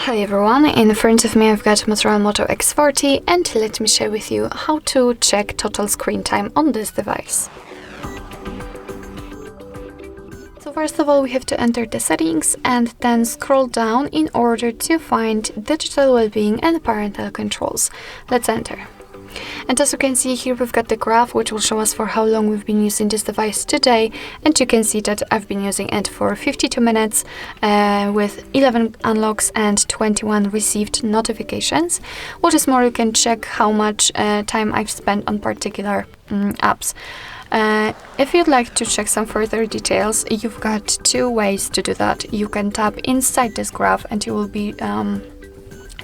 Hi everyone, in front of me I've got Motorola Moto X40 and let me share with you how to check total screen time on this device. So first of all we have to enter the settings and then scroll down in order to find digital well-being and parental controls. Let's enter. And as you can see here, we've got the graph which will show us for how long we've been using this device today, and you can see that I've been using it for 52 minutes with 11 unlocks and 21 received notifications. What is more, you can check how much time I've spent on particular apps. If you'd like to check some further details, you've got two ways to do that. You can tap inside this graph and you will be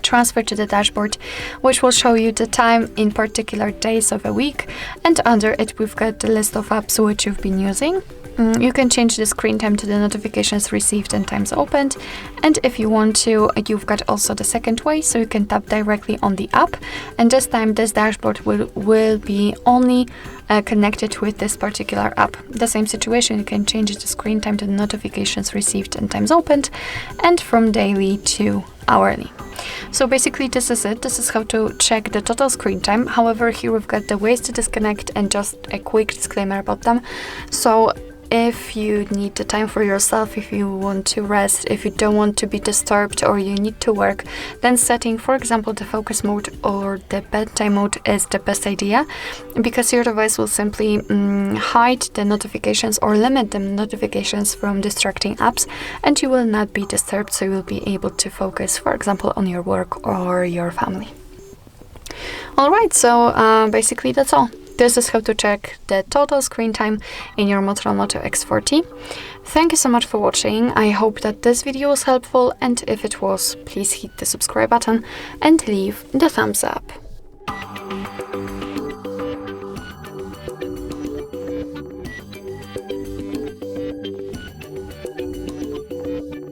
transferred to the dashboard, which will show you the time in particular days of a week, and under it we've got the list of apps which you've been using. You can change the screen time to the notifications received and times opened, and if you want to, you've got also the second way, so you can tap directly on the app, and this time this dashboard will be only connected with this particular app. The same situation, you can change the screen time to the notifications received and times opened, and from daily to hourly. So basically this is it. This is how to check the total screen time. However, here we've got the ways to disconnect and just a quick disclaimer about them. So if you need the time for yourself, if you want to rest, if you don't want to be disturbed or you need to work, then setting, for example, the focus mode or the bedtime mode is the best idea, because your device will simply hide the notifications or limit the notifications from distracting apps, and you will not be disturbed, so you will be able to focus, for example, on your work or your family. Alright, so basically that's all. This is how to check the total screen time in your Motorola Moto X40. Thank you so much for watching. I hope that this video was helpful, and if it was, please hit the subscribe button and leave the thumbs up.